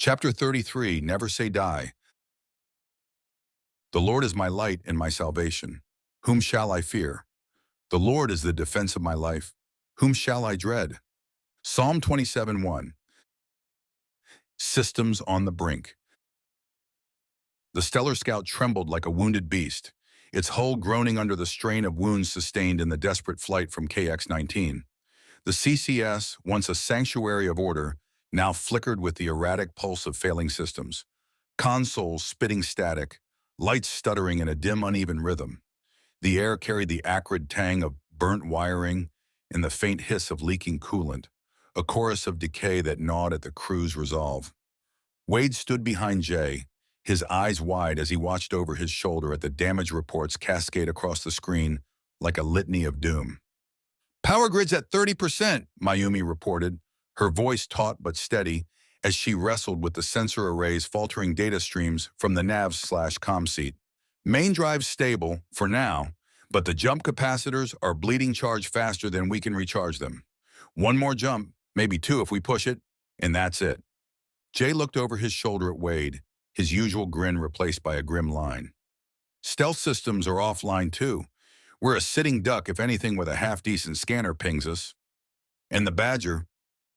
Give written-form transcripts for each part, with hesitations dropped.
Chapter 33, Never Say Die. The Lord is my light and my salvation. Whom shall I fear? The Lord is the defense of my life. Whom shall I dread? Psalm 27:1. Systems on the brink. The Stellar Scout trembled like a wounded beast, its hull groaning under the strain of wounds sustained in the desperate flight from KX-19. The CCS, once a sanctuary of order, now flickered with the erratic pulse of failing systems. Consoles spitting static, lights stuttering in a dim, uneven rhythm. The air carried the acrid tang of burnt wiring and the faint hiss of leaking coolant, a chorus of decay that gnawed at the crew's resolve. Wade stood behind Jay, his eyes wide as he watched over his shoulder at the damage reports cascade across the screen like a litany of doom. "Power grid's at 30%, Mayumi reported, her voice taut but steady as she wrestled with the sensor array's faltering data streams from the nav/comm seat. "Main drive's stable, for now, but the jump capacitors are bleeding charge faster than we can recharge them. One more jump, maybe two if we push it, and that's it." Jay looked over his shoulder at Wade, his usual grin replaced by a grim line. "Stealth systems are offline too. We're a sitting duck if anything with a half-decent scanner pings us. And the Badger,"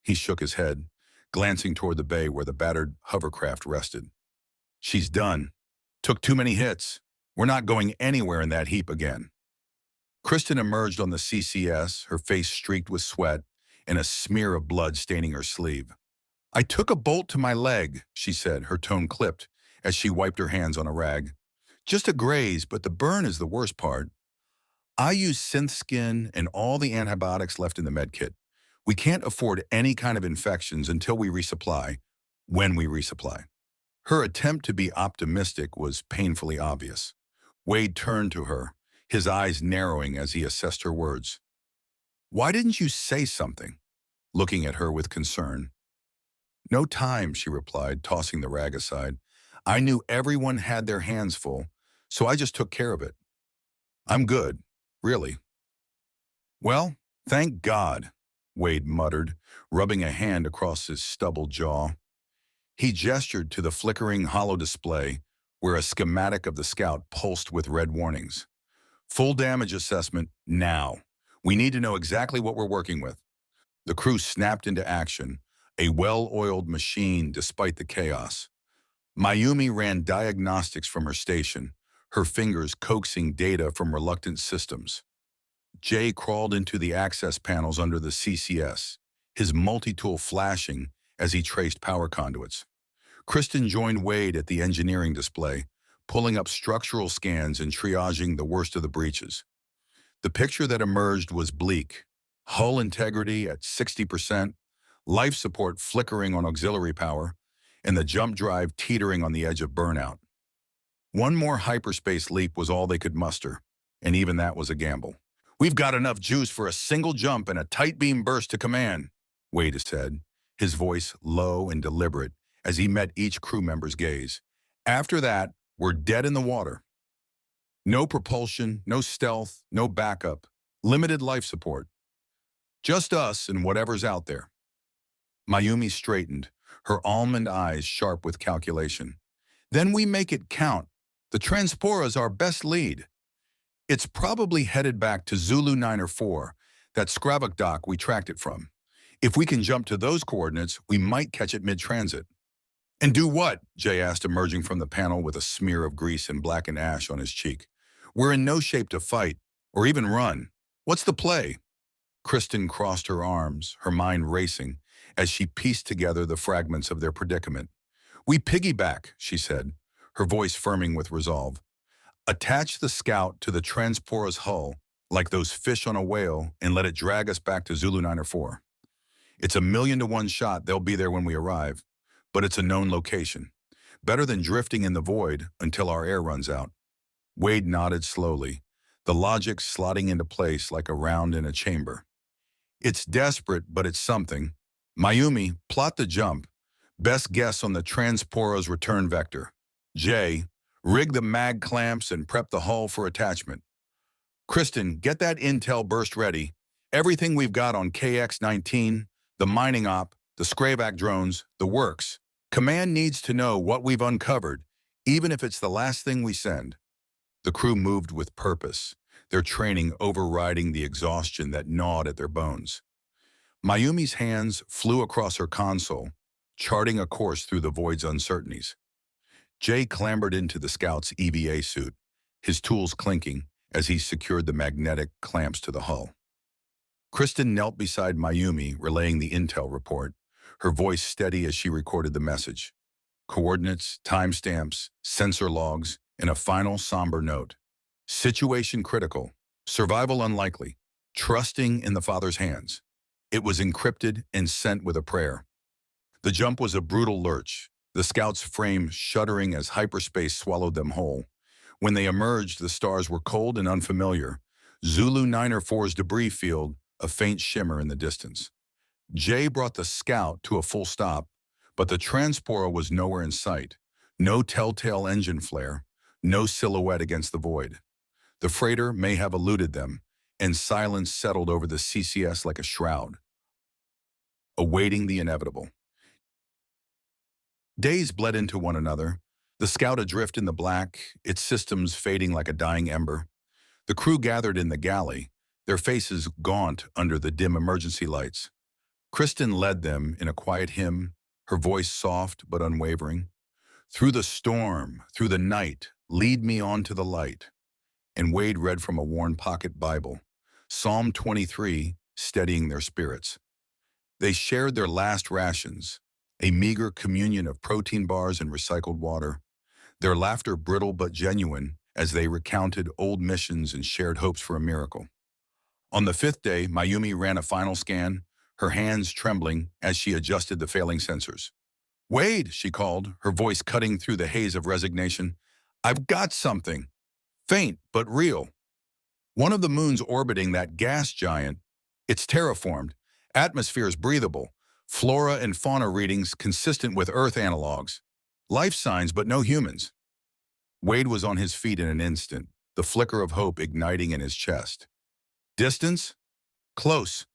he shook his head, glancing toward the bay where the battered hovercraft rested. "She's done. Took too many hits. We're not going anywhere in that heap again." Kristen emerged on the CCS, her face streaked with sweat and a smear of blood staining her sleeve. "I took a bolt to my leg," she said, her tone clipped as she wiped her hands on a rag. "Just a graze, but the burn is the worst part. I use synth skin and all the antibiotics left in the med kit. We can't afford any kind of infections until we resupply, when we resupply." Her attempt to be optimistic was painfully obvious. Wade turned to her, his eyes narrowing as he assessed her words. "Why didn't you say something?" looking at her with concern. "No time," she replied, tossing the rag aside. "I knew everyone had their hands full, so I just took care of it. I'm good, really." "Well, thank God," Wade muttered, rubbing a hand across his stubbled jaw. He gestured to the flickering hollow display where a schematic of the Scout pulsed with red warnings. "Full damage assessment now. We need to know exactly what we're working with." The crew snapped into action, a well-oiled machine despite the chaos. Mayumi ran diagnostics from her station, her fingers coaxing data from reluctant systems. Jay crawled into the access panels under the CCS, his multi-tool flashing as he traced power conduits. Kristen joined Wade at the engineering display, pulling up structural scans and triaging the worst of the breaches. The picture that emerged was bleak. Hull integrity at 60%, life support flickering on auxiliary power, and the jump drive teetering on the edge of burnout. One more hyperspace leap was all they could muster, and even that was a gamble. "We've got enough juice for a single jump and a tight beam burst to command," Wade said, his voice low and deliberate as he met each crew member's gaze. "After that, we're dead in the water. No propulsion, no stealth, no backup, limited life support. Just us and whatever's out there." Mayumi straightened, her almond eyes sharp with calculation. "Then we make it count. The Transpora's our best lead. It's probably headed back to Zulu 9 or 4, that Skravok dock we tracked it from. If we can jump to those coordinates, we might catch it mid-transit." "And do what?" Jay asked, emerging from the panel with a smear of grease and blackened ash on his cheek. "We're in no shape to fight, or even run. What's the play?" Kristen crossed her arms, her mind racing, as she pieced together the fragments of their predicament. "We piggyback," she said, her voice firming with resolve. "Attach the Scout to the Transpora's hull, like those fish on a whale, and let it drag us back to Zulu 9 or 4. It's a 1,000,000 to 1 shot they'll be there when we arrive, but it's a known location. Better than drifting in the void until our air runs out." Wade nodded slowly, the logic slotting into place like a round in a chamber. "It's desperate, but it's something. Mayumi, plot the jump. Best guess on the Transpora's return vector. Jay, rig the mag clamps and prep the hull for attachment. Kristen, get that intel burst ready. Everything we've got on KX-19, the mining op, the Skravok drones, the works. Command needs to know what we've uncovered, even if it's the last thing we send. The crew moved with purpose, their training overriding the exhaustion that gnawed at their bones. Mayumi's hands flew across her console, charting a course through the void's uncertainties. Jay clambered into the scout's EVA suit, his tools clinking as he secured the magnetic clamps to the hull. Kristen knelt beside Mayumi, relaying the intel report, her voice steady as she recorded the message. Coordinates, timestamps, sensor logs, and a final somber note. Situation critical. Survival unlikely. Trusting in the Father's hands. It was encrypted and sent with a prayer. The jump was a brutal lurch, the scout's frame shuddering as hyperspace swallowed them whole. When they emerged, the stars were cold and unfamiliar. Zulu 904's debris field, a faint shimmer in the distance. Jay brought the scout to a full stop, but the transporter was nowhere in sight. No telltale engine flare, no silhouette against the void. The freighter may have eluded them, and silence settled over the CCS like a shroud, awaiting the inevitable. Days bled into one another, the scout adrift in the black, its systems fading like a dying ember. The crew gathered in the galley, their faces gaunt under the dim emergency lights. Kristen led them in a quiet hymn, her voice soft but unwavering. Through the storm, through the night, lead me on to the light. And Wade read from a worn pocket Bible, Psalm 23, steadying their spirits. They shared their last rations, a meager communion of protein bars and recycled water. Their laughter brittle but genuine as they recounted old missions and shared hopes for a miracle. On the fifth day, Mayumi ran a final scan, her hands trembling as she adjusted the failing sensors. "Wade," she called, her voice cutting through the haze of resignation. "I've got something. Faint, but real. One of the moons orbiting that gas giant. It's terraformed, atmospheres breathable, flora and fauna readings consistent with Earth analogs. Life signs, but no humans." Wade was on his feet in an instant, the flicker of hope igniting in his chest. "Distance? Close.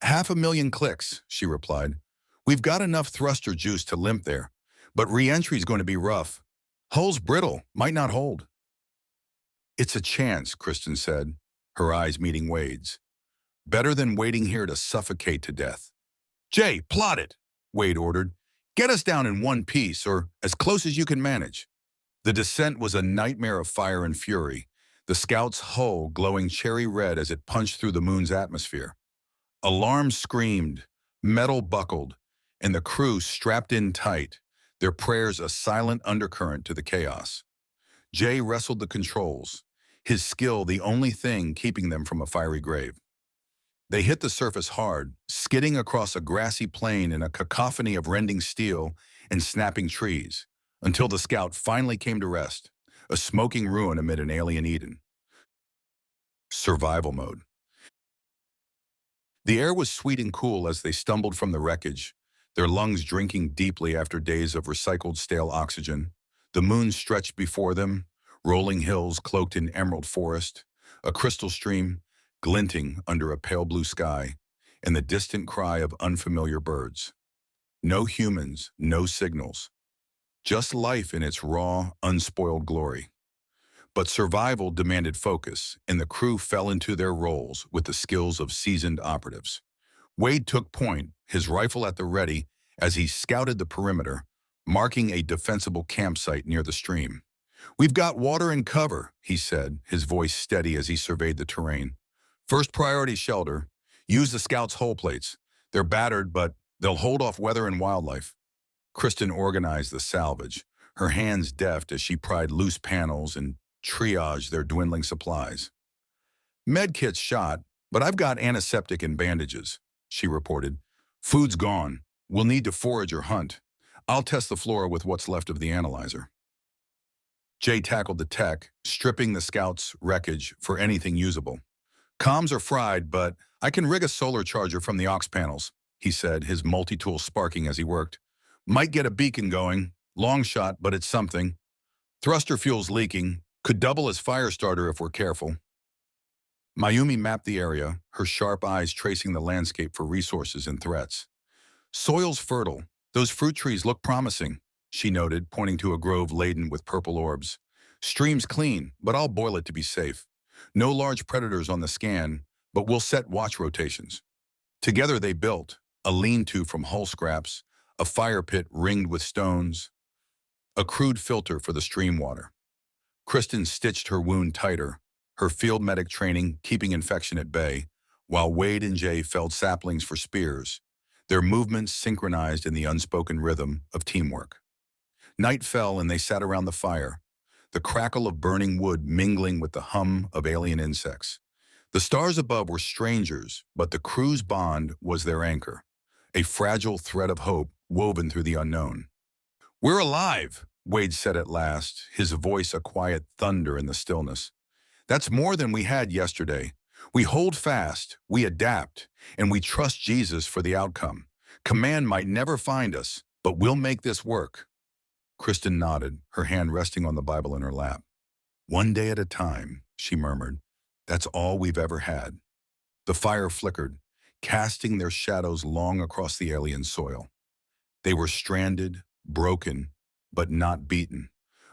500,000 clicks," she replied. "We've got enough thruster juice to limp there, but re-entry's going to be rough. Hull's brittle, might not hold." "It's a chance," Kristen said, her eyes meeting Wade's. "Better than waiting here to suffocate to death." "Jay, plot it," Wade ordered. "Get us down in one piece, or as close as you can manage." The descent was a nightmare of fire and fury, the scout's hull glowing cherry red as it punched through the moon's atmosphere. Alarms screamed, metal buckled, and the crew strapped in tight, their prayers a silent undercurrent to the chaos. Jay wrestled the controls, his skill the only thing keeping them from a fiery grave. They hit the surface hard, skidding across a grassy plain in a cacophony of rending steel and snapping trees, until the scout finally came to rest, a smoking ruin amid an alien Eden. Survival mode. The air was sweet and cool as they stumbled from the wreckage, their lungs drinking deeply after days of recycled stale oxygen. The moon stretched before them, rolling hills cloaked in emerald forest, a crystal stream glinting under a pale blue sky, and the distant cry of unfamiliar birds. No humans, no signals. Just life in its raw, unspoiled glory. But survival demanded focus, and the crew fell into their roles with the skills of seasoned operatives. Wade took point, his rifle at the ready, as he scouted the perimeter, marking a defensible campsite near the stream. "We've got water and cover," he said, his voice steady as he surveyed the terrain. "First priority shelter. Use the scouts' hull plates. They're battered, but they'll hold off weather and wildlife." Kristen organized the salvage, her hands deft as she pried loose panels and triaged their dwindling supplies. "Medkit's shot, but I've got antiseptic and bandages," she reported. "Food's gone. We'll need to forage or hunt. I'll test the flora with what's left of the analyzer." Jay tackled the tech, stripping the scout's wreckage for anything usable. "Comms are fried, but I can rig a solar charger from the aux panels," he said, his multi-tool sparking as he worked. "Might get a beacon going. Long shot, but it's something. Thruster fuel's leaking. Could double as fire starter if we're careful." Mayumi mapped the area, her sharp eyes tracing the landscape for resources and threats. "Soil's fertile, Those fruit trees look promising, she noted, pointing to a grove laden with purple orbs. Stream's clean, but I'll boil it to be safe. No large predators on the scan, but we'll set watch rotations. Together they built a lean-to from hull scraps, a fire pit ringed with stones, a crude filter for the stream water. Kristen stitched her wound tighter, her field medic training keeping infection at bay, while Wade and Jay felled saplings for spears, their movements synchronized in the unspoken rhythm of teamwork. Night fell and they sat around the fire, the crackle of burning wood mingling with the hum of alien insects. The stars above were strangers, but the crew's bond was their anchor, a fragile thread of hope woven through the unknown. "We're alive," Wade said at last, his voice a quiet thunder in the stillness. "That's more than we had yesterday. We hold fast, we adapt, and we trust Jesus for the outcome. Command might never find us, but we'll make this work." Kristen nodded, her hand resting on the Bible in her lap. "One day at a time," she murmured. "That's all we've ever had." The fire flickered, casting their shadows long across the alien soil. They were stranded, broken, but not beaten.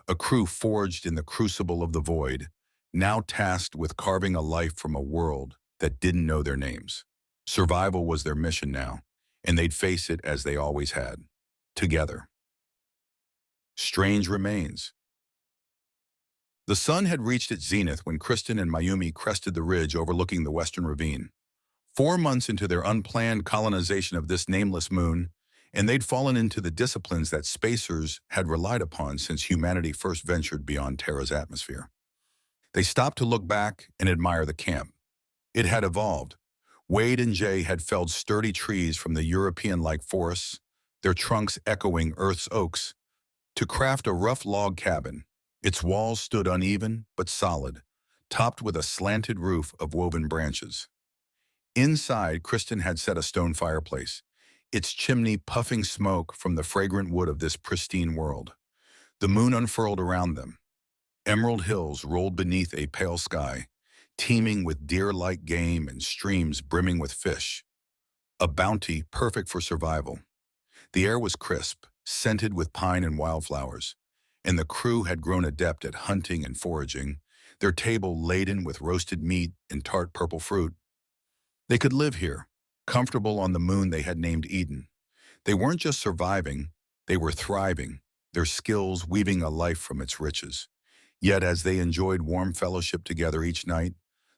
A crew forged in the crucible of the void, now tasked with carving a life from a world that didn't know their names. Survival was their mission now, and they'd face it as they always had, together. Strange remains. The sun had reached its zenith when Kristen and Mayumi crested the ridge overlooking the western ravine. 4 months into their unplanned colonization of this nameless moon, and they'd fallen into the disciplines that spacers had relied upon since humanity first ventured beyond Terra's atmosphere. They stopped to look back and admire the camp. It had evolved. Wade and Jay had felled sturdy trees from the European-like forests, their trunks echoing Earth's oaks, to craft a rough log cabin. Its walls stood uneven but solid, topped with a slanted roof of woven branches. Inside, Kristen had set a stone fireplace, its chimney puffing smoke from the fragrant wood of this pristine world. The moon unfurled around them. Emerald hills rolled beneath a pale sky, teeming with deer-like game and streams brimming with fish. A bounty perfect for survival. The air was crisp, scented with pine and wildflowers, and the crew had grown adept at hunting and foraging, their table laden with roasted meat and tart purple fruit. They could live here, comfortable on the moon they had named Eden. They weren't just surviving, they were thriving, their skills weaving a life from its riches. Yet as they enjoyed warm fellowship together each night,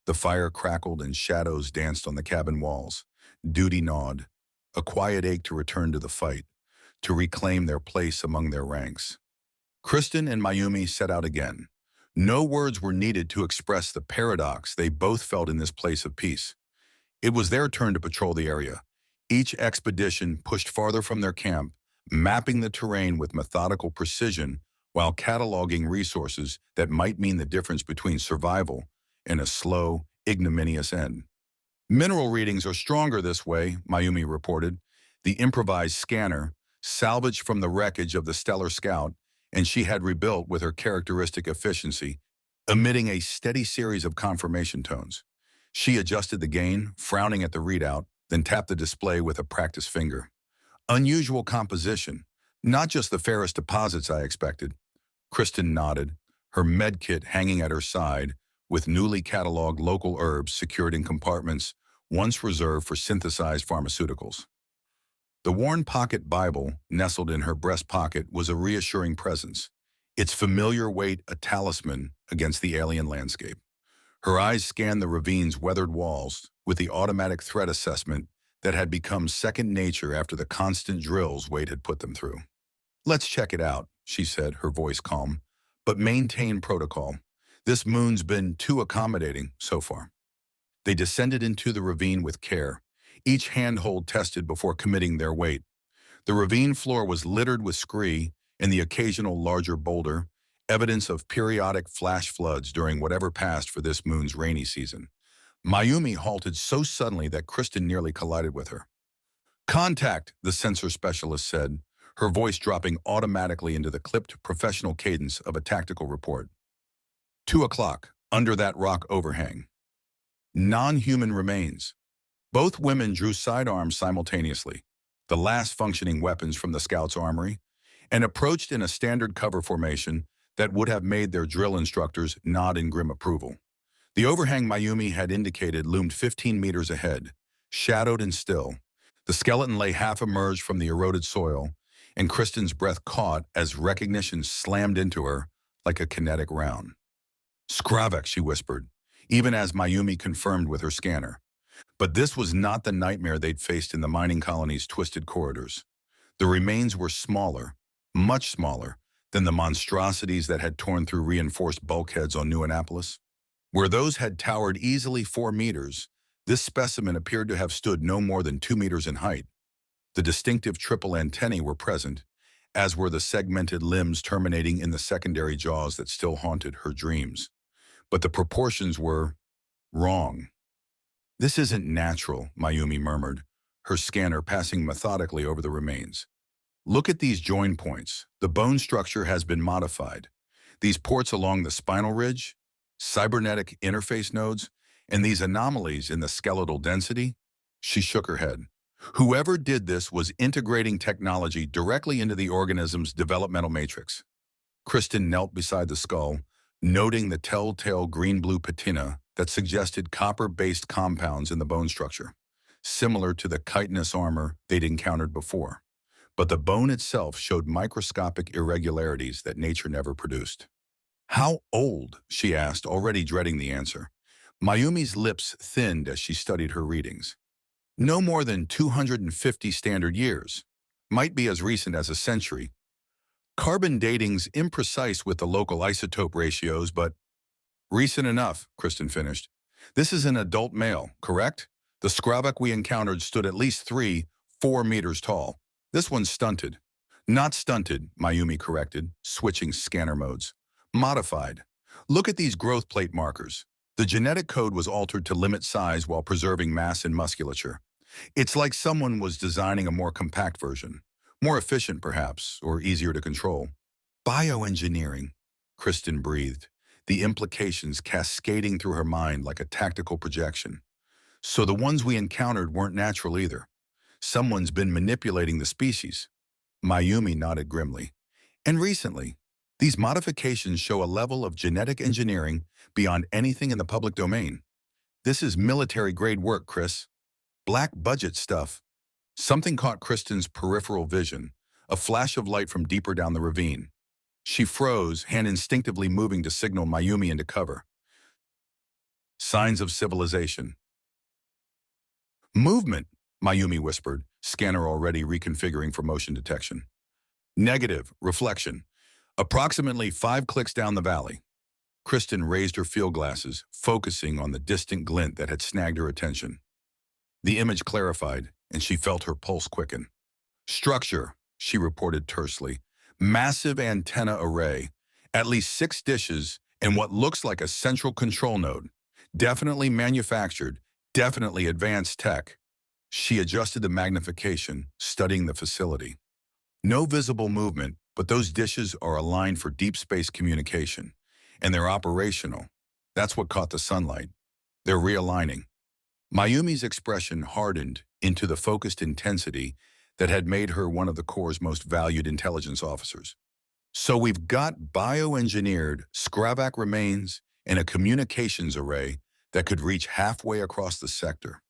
the fire crackled and shadows danced on the cabin walls. Duty gnawed, a quiet ache to return to the fight, to reclaim their place among their ranks. Kristen and Mayumi set out again. No words were needed to express the paradox they both felt in this place of peace. It was their turn to patrol the area. Each expedition pushed farther from their camp, mapping the terrain with methodical precision while cataloging resources that might mean the difference between survival and a slow, ignominious end. "Mineral readings are stronger this way," Mayumi reported. The improvised scanner, salvaged from the wreckage of the Stellar Scout, and she had rebuilt with her characteristic efficiency, emitting a steady series of confirmation tones. She adjusted the gain, frowning at the readout, then tapped the display with a practiced finger. "Unusual composition. Not just the fairest deposits I expected." Kristen nodded, her med kit hanging at her side, with newly cataloged local herbs secured in compartments once reserved for synthesized pharmaceuticals. The worn pocket Bible, nestled in her breast pocket, was a reassuring presence, its familiar weight a talisman against the alien landscape. Her eyes scanned the ravine's weathered walls with the automatic threat assessment that had become second nature after the constant drills Wade had put them through. "Let's check it out," she said, her voice calm. "But maintain protocol. This moon's been too accommodating so far." They descended into the ravine with care, each handhold tested before committing their weight. The ravine floor was littered with scree and the occasional larger boulder, evidence of periodic flash floods during whatever passed for this moon's rainy season. Mayumi halted so suddenly that Kristen nearly collided with her. "Contact," the sensor specialist said, her voice dropping automatically into the clipped professional cadence of a tactical report. 2 o'clock, under that rock overhang. Non-human remains. Both women drew sidearms simultaneously. the last functioning weapons from the Scouts' armory, and approached in a standard cover formation that would have made their drill instructors nod in grim approval. The overhang Mayumi had indicated loomed 15 meters ahead, shadowed and still. The skeleton lay half emerged from the eroded soil, and Kristen's breath caught as recognition slammed into her like a kinetic round. Skravek, she whispered, even as Mayumi confirmed with her scanner. But this was not the nightmare they'd faced in the mining colony's twisted corridors. The remains were smaller, much smaller, than the monstrosities that had torn through reinforced bulkheads on New Annapolis. Where those had towered easily 4 meters, this specimen appeared to have stood no more than 2 meters in height. The distinctive triple antennae were present, as were the segmented limbs terminating in the secondary jaws that still haunted her dreams. But the proportions were wrong. "This isn't natural," Mayumi murmured, her scanner passing methodically over the remains. "Look at these join points. The bone structure has been modified. These ports along the spinal ridge, cybernetic interface nodes, and these anomalies in the skeletal density." She shook her head. Whoever did this was integrating technology directly into the organism's developmental matrix. Kristen knelt beside the skull, noting the telltale green-blue patina that suggested copper-based compounds in the bone structure, similar to the chitinous armor they'd encountered before. But the bone itself showed microscopic irregularities that nature never produced. "How old?" she asked, already dreading the answer. Mayumi's lips thinned as she studied her readings. "No more than 250 standard years. Might be as recent as a century. Carbon dating's imprecise with the local isotope ratios, but recent enough," Kristen finished. "This is an adult male, correct? The Skravek we encountered stood at least 4 meters tall. This one's stunted." "Not stunted," Mayumi corrected, switching scanner modes. "Modified. Look at these growth plate markers. The genetic code was altered to limit size while preserving mass and musculature. It's like someone was designing a more compact version. More efficient, perhaps, or easier to control." "Bioengineering," Kristen breathed, the implications cascading through her mind like a tactical projection. "So the ones we encountered weren't natural either. Someone's been manipulating the species." Mayumi nodded grimly. "And recently, these modifications show a level of genetic engineering beyond anything in the public domain. This is military-grade work, Chris. Black budget stuff." Something caught Kristen's peripheral vision, a flash of light from deeper down the ravine. She froze, hand instinctively moving to signal Mayumi into cover. "Signs of civilization." "Movement," Mayumi whispered, scanner already reconfiguring for motion detection. "Negative, reflection. Approximately 5 clicks down the valley." Kristen raised her field glasses, focusing on the distant glint that had snagged her attention. The image clarified, and she felt her pulse quicken. "Structure," she reported tersely. "Massive antenna array. At least 6 dishes and what looks like a central control node. Definitely manufactured, definitely advanced tech." She adjusted the magnification, studying the facility. "No visible movement, but those dishes are aligned for deep space communication. And they're operational. That's what caught the sunlight. They're realigning." Mayumi's expression hardened into the focused intensity that had made her one of the Corps' most valued intelligence officers. "So we've got bioengineered Skravek remains and a communications array that could reach halfway across the sector.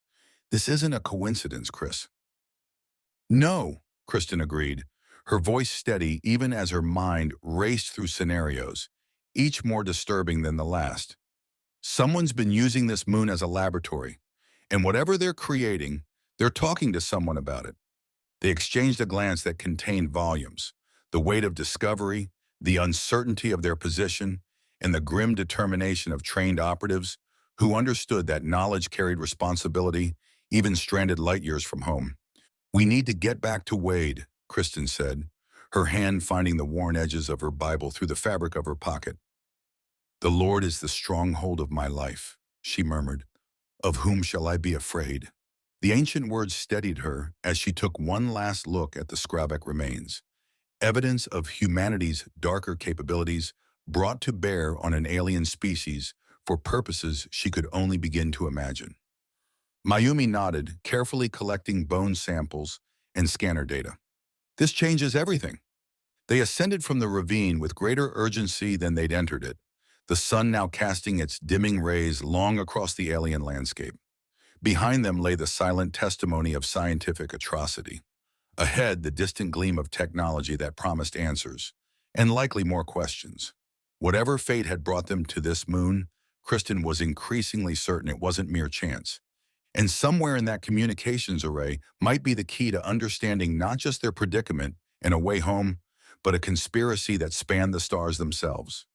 This isn't a coincidence, Chris." "No," Kristen agreed, her voice steady even as her mind raced through scenarios, each more disturbing than the last. "Someone's been using this moon as a laboratory, and whatever they're creating, they're talking to someone about it." They exchanged a glance that contained volumes, the weight of discovery, the uncertainty of their position, and the grim determination of trained operatives who understood that knowledge carried responsibility, even stranded light years from home. "We need to get back to Wade," Kristen said, her hand finding the worn edges of her Bible through the fabric of her pocket. "The Lord is the stronghold of my life," she murmured. "Of whom shall I be afraid?" The ancient words steadied her as she took one last look at the Skravek remains, evidence of humanity's darker capabilities brought to bear on an alien species for purposes she could only begin to imagine. Mayumi nodded, carefully collecting bone samples and scanner data. This changes everything. They ascended from the ravine with greater urgency than they'd entered it, the sun now casting its dimming rays long across the alien landscape. Behind them lay the silent testimony of scientific atrocity. Ahead, the distant gleam of technology that promised answers, and likely more questions. Whatever fate had brought them to this moon, Kristen was increasingly certain it wasn't mere chance. And somewhere in that communications array might be the key to understanding not just their predicament and a way home, but a conspiracy that spanned the stars themselves.